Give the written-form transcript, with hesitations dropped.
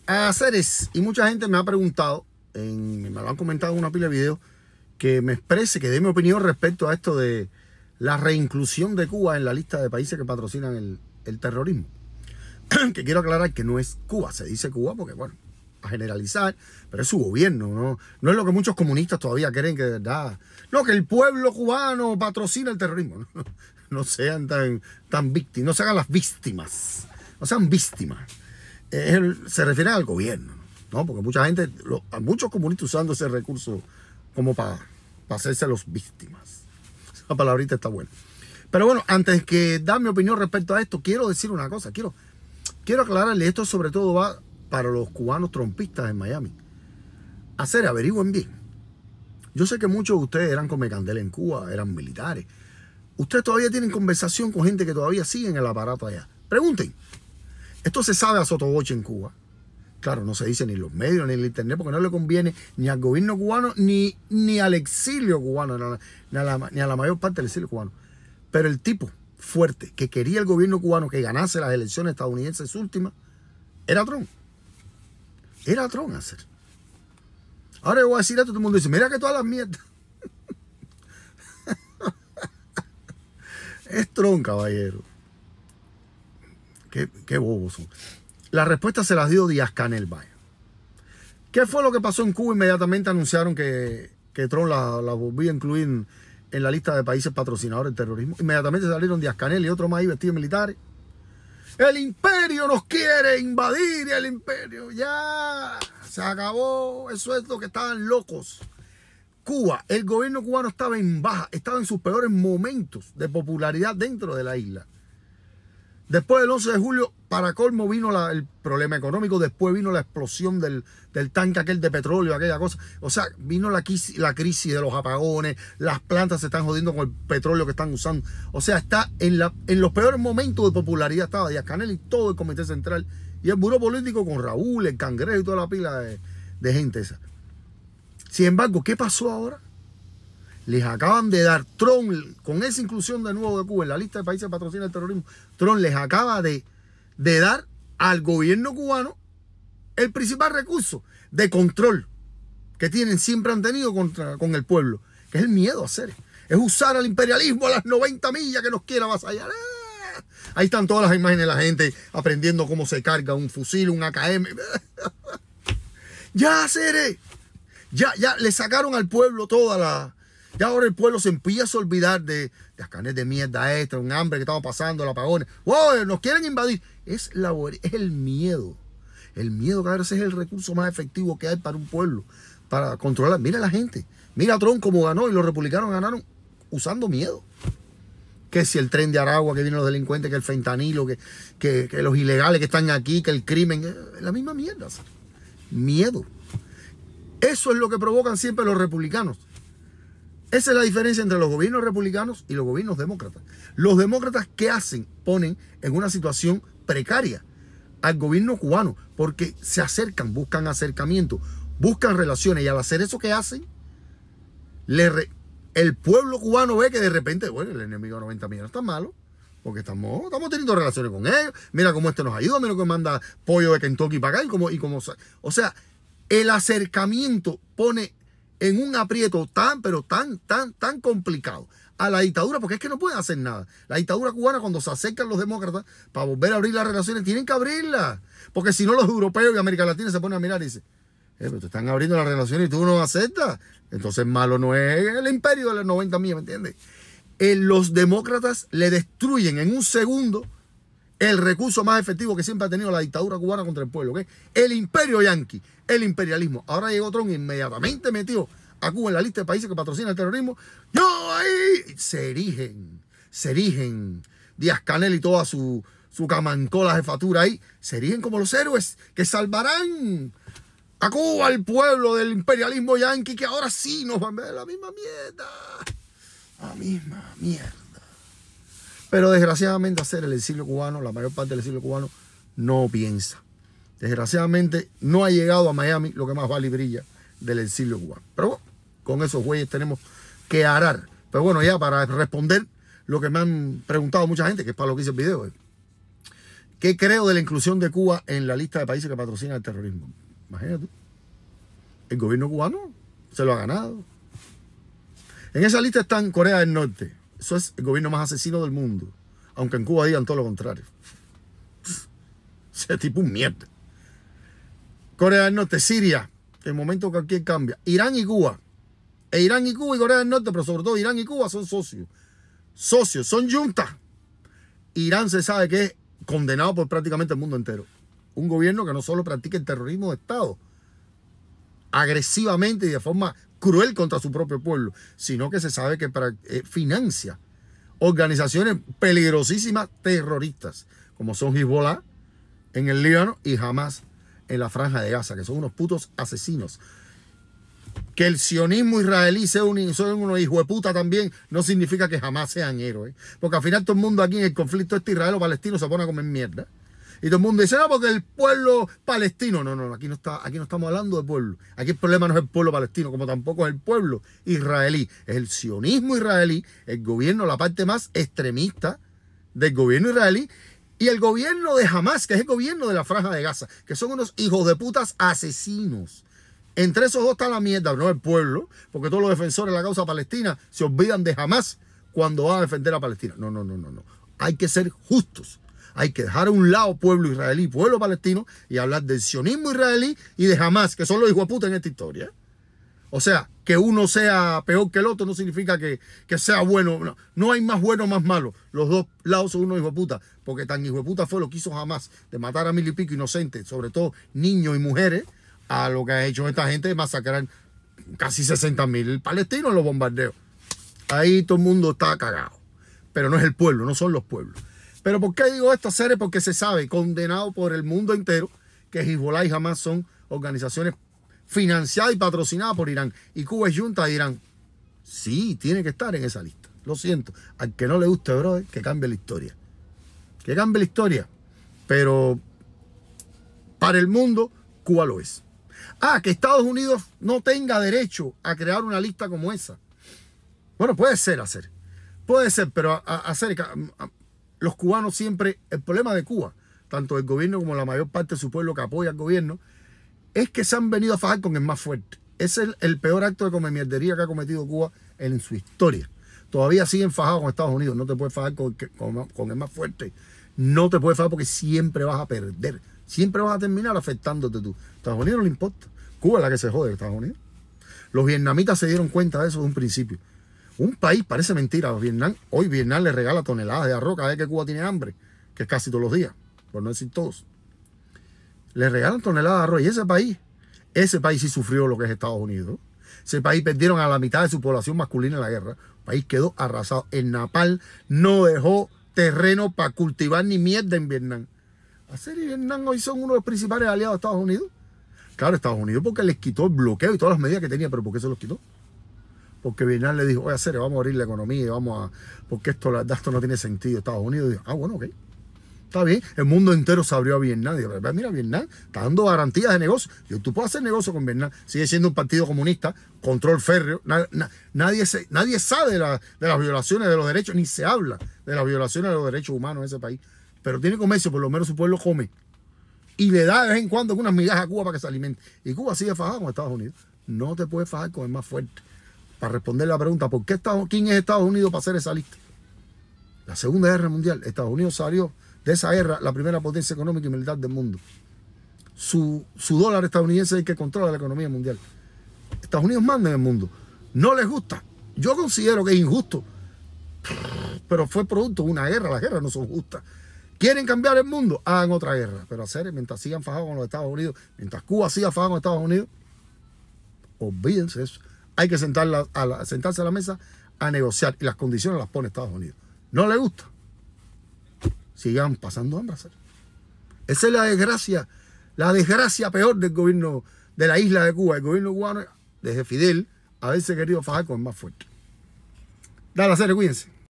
Haceres, y mucha gente me ha preguntado, me lo han comentado en una pila de videos, que me exprese, que dé mi opinión respecto a esto de la reinclusión de Cuba en la lista de países que patrocinan el terrorismo. Que quiero aclarar que no es Cuba, se dice Cuba porque, bueno, a generalizar, pero es su gobierno, no es lo que muchos comunistas todavía creen que de verdad. No, que el pueblo cubano patrocina el terrorismo. No sean tan víctimas, no se hagan las víctimas, no sean víctimas. Se refiere al gobierno, ¿no? Porque mucha gente, muchos comunistas usando ese recurso como para hacerse los víctimas. Esa palabrita está buena. Pero bueno, antes que dar mi opinión respecto a esto, quiero decir una cosa. Quiero aclararle, esto sobre todo va para los cubanos trompistas en Miami. Averigüen bien. Yo sé que muchos de ustedes eran come candela en Cuba, eran militares. Ustedes todavía tienen conversación con gente que todavía sigue en el aparato allá. Pregunten. Esto se sabe a sotoboche en Cuba. Claro, no se dice ni en los medios ni en el internet porque no le conviene ni al gobierno cubano ni al exilio cubano, ni a la mayor parte del exilio cubano. Pero el tipo fuerte que quería el gobierno cubano que ganase las elecciones estadounidenses últimas era Trump. Era Trump hacer. Ahora yo voy a decir esto, todo el mundo dice, mira que todas las mierdas. Es Trump, caballero. Qué bobos son. La respuesta se las dio Díaz-Canel, vaya. ¿Qué fue lo que pasó en Cuba? Inmediatamente anunciaron que Trump la volvía a incluir en la lista de países patrocinadores del terrorismo. Inmediatamente salieron Díaz-Canel y otros más ahí vestidos militares. El imperio nos quiere invadir, el imperio ya se acabó. Eso es lo que estaban locos. Cuba, el gobierno cubano estaba en baja, estaba en sus peores momentos de popularidad dentro de la isla. Después del 11 de julio, para colmo, vino el problema económico. Después vino la explosión del tanque aquel de petróleo, aquella cosa. O sea, vino la crisis de los apagones. Las plantas se están jodiendo con el petróleo que están usando. O sea, está en los peores momentos de popularidad. Estaba Díaz-Canel y todo el Comité Central. Y el Buró Político con Raúl, el Cangrejo y toda la pila de gente esa. Sin embargo, ¿qué pasó ahora? Les acaban de dar, Trump, con esa inclusión de nuevo de Cuba en la lista de países que patrocinan el terrorismo, Trump les acaba de dar al gobierno cubano el principal recurso de control que siempre han tenido con el pueblo, que es el miedo a hacer. Es usar al imperialismo a las 90 millas que nos quiera avasallar. Ahí están todas las imágenes de la gente aprendiendo cómo se carga un fusil, un AKM. Ya, Cere. Ya le sacaron al pueblo toda la... Ya ahora el pueblo se empieza a olvidar de las carnes de mierda esta, un hambre que estamos pasando, el apagón. ¡Wow! Nos quieren invadir. Es el miedo. El miedo que a veces es el recurso más efectivo que hay para un pueblo, para controlar. Mira a la gente. Mira a Trump cómo ganó y los republicanos ganaron usando miedo. Que si el tren de Aragua, que vienen los delincuentes, que el fentanilo, que los ilegales que están aquí, que el crimen. La misma mierda. Miedo. Eso es lo que provocan siempre los republicanos. Esa es la diferencia entre los gobiernos republicanos y los gobiernos demócratas. Los demócratas, ¿qué hacen? Ponen en una situación precaria al gobierno cubano porque se acercan, buscan acercamiento, buscan relaciones y al hacer eso, ¿qué hacen? El pueblo cubano ve que de repente, bueno, el enemigo 90 millones está malo porque estamos teniendo relaciones con ellos. Mira cómo nos ayuda, mira cómo manda pollo de Kentucky para acá o sea, el acercamiento pone en un aprieto tan complicado a la dictadura, porque es que no pueden hacer nada. La dictadura cubana, cuando se acercan los demócratas para volver a abrir las relaciones, tienen que abrirlas, porque si no los europeos y América Latina se ponen a mirar y dicen, pero te están abriendo las relaciones y tú no aceptas. Entonces malo no es el imperio de los 90 millas, ¿me entiendes? Los demócratas le destruyen en un segundo el recurso más efectivo que siempre ha tenido la dictadura cubana contra el pueblo, que es el imperio yanqui, el imperialismo. Ahora llegó Trump e inmediatamente metió a Cuba en la lista de países que patrocinan el terrorismo. ¡Yo ahí! Se erigen. Díaz-Canel y toda su camancola jefatura ahí, se erigen como los héroes que salvarán a Cuba, al pueblo del imperialismo yanqui, que ahora sí nos van a ver la misma mierda. La misma mierda. Pero desgraciadamente el exilio cubano, la mayor parte del exilio cubano, no piensa. Desgraciadamente no ha llegado a Miami lo que más vale y brilla del exilio cubano. Pero bueno, con esos güeyes tenemos que arar. Pero bueno, ya para responder lo que me han preguntado mucha gente, que es para lo que hice el video, ¿Qué creo de la inclusión de Cuba en la lista de países que patrocinan el terrorismo? Imagínate. El gobierno cubano se lo ha ganado. En esa lista están Corea del Norte. Eso es el gobierno más asesino del mundo. Aunque en Cuba digan todo lo contrario. Ese tipo un mierda. Corea del Norte, Siria. En el momento que cualquier cambia. Irán y Cuba. Irán y Cuba y Corea del Norte, pero sobre todo Irán y Cuba son socios. Socios, son juntas. Irán se sabe que es condenado por prácticamente el mundo entero. Un gobierno que no solo practica el terrorismo de Estado agresivamente y de forma cruel contra su propio pueblo, sino que se sabe que financia organizaciones peligrosísimas terroristas, como son Hezbollah en el Líbano y Hamas en la Franja de Gaza, que son unos putos asesinos. Que el sionismo israelí sea unos hijos de puta también no significa que jamás sean héroes. Porque al final todo el mundo aquí en el conflicto israelo-palestino se pone a comer mierda. Y todo el mundo dice, no, porque el pueblo palestino. No, aquí no estamos hablando de pueblo. Aquí el problema no es el pueblo palestino, como tampoco es el pueblo israelí. Es el sionismo israelí, el gobierno, la parte más extremista del gobierno israelí, y el gobierno de Hamas, que es el gobierno de la Franja de Gaza, que son unos hijos de putas asesinos. Entre esos dos está la mierda, no el pueblo, porque todos los defensores de la causa palestina se olvidan de Hamas cuando van a defender a Palestina. No. Hay que ser justos. Hay que dejar a un lado pueblo israelí, pueblo palestino, y hablar del sionismo israelí y de Hamas, que son los hijos de puta en esta historia. O sea, que uno sea peor que el otro no significa que sea bueno. No hay más bueno o más malo. Los dos lados son unos hijos de puta, porque tan hijo de puta fue lo que hizo Hamas, de matar a 1000 y pico inocentes, sobre todo niños y mujeres, a lo que ha hecho esta gente de masacrar casi 60.000 palestinos en los bombardeos. Ahí todo el mundo está cagado. Pero no es el pueblo, no son los pueblos. Pero ¿por qué digo esto, seres? Porque se sabe, condenado por el mundo entero, que Hezbollah y Hamas son organizaciones financiadas y patrocinadas por Irán. Y Cuba es junta de Irán. Sí, tiene que estar en esa lista. Lo siento. Al que no le guste, brother, que cambie la historia. Que cambie la historia. Pero para el mundo, Cuba lo es. Que Estados Unidos no tenga derecho a crear una lista como esa. Bueno, puede ser. Puede ser, pero los cubanos siempre, el problema de Cuba, tanto el gobierno como la mayor parte de su pueblo que apoya al gobierno, es que se han venido a fajar con el más fuerte. Ese es el peor acto de comemierdería que ha cometido Cuba en su historia. Todavía siguen fajados con Estados Unidos. No te puedes fajar con el más fuerte. No te puedes fajar porque siempre vas a perder. Siempre vas a terminar afectándote tú. Estados Unidos no le importa. Cuba es la que se jode de Estados Unidos. Los vietnamitas se dieron cuenta de eso de un principio. Un país, parece mentira, hoy Vietnam le regala toneladas de arroz cada vez que Cuba tiene hambre, que es casi todos los días, por no decir todos. Le regalan toneladas de arroz. Y ese país sí sufrió lo que es Estados Unidos. Ese país perdieron a la mitad de su población masculina en la guerra. El país quedó arrasado. El Napal no dejó terreno para cultivar ni mierda en Vietnam. ¿Hacer y Vietnam hoy son uno de los principales aliados de Estados Unidos? Claro, Estados Unidos porque les quitó el bloqueo y todas las medidas que tenía. ¿Pero por qué se los quitó? Porque Vietnam le dijo, oye, hacer, vamos a abrir la economía, porque esto no tiene sentido. Estados Unidos dijo, bueno, ok. Está bien, el mundo entero se abrió a Vietnam. Digo, mira, Vietnam está dando garantías de negocio. Y tú puedes hacer negocio con Vietnam. Sigue siendo un partido comunista, control férreo. Nadie sabe de las violaciones de los derechos, ni se habla de las violaciones de los derechos humanos en ese país. Pero tiene comercio, por lo menos su pueblo come. Y le da de vez en cuando unas migajas a Cuba para que se alimente. Y Cuba sigue fajada con Estados Unidos. No te puedes fajar con el más fuerte. Para responder la pregunta, ¿quién es Estados Unidos para hacer esa lista? La Segunda Guerra Mundial. Estados Unidos salió de esa guerra la primera potencia económica y militar del mundo. Su dólar estadounidense es el que controla la economía mundial. Estados Unidos manda en el mundo. No les gusta. Yo considero que es injusto. Pero fue producto de una guerra. Las guerras no son justas. ¿Quieren cambiar el mundo? Hagan otra guerra. Pero mientras sigan fajados con los Estados Unidos, mientras Cuba siga fajado con Estados Unidos, olvídense eso. Hay que sentarse a la mesa a negociar y las condiciones las pone Estados Unidos. ¿No le gusta? Sigan pasando hambre. Esa es la desgracia peor del gobierno de la isla de Cuba. El gobierno cubano, desde Fidel, haberse querido fajar con el más fuerte. Dale a hacer, cuídense.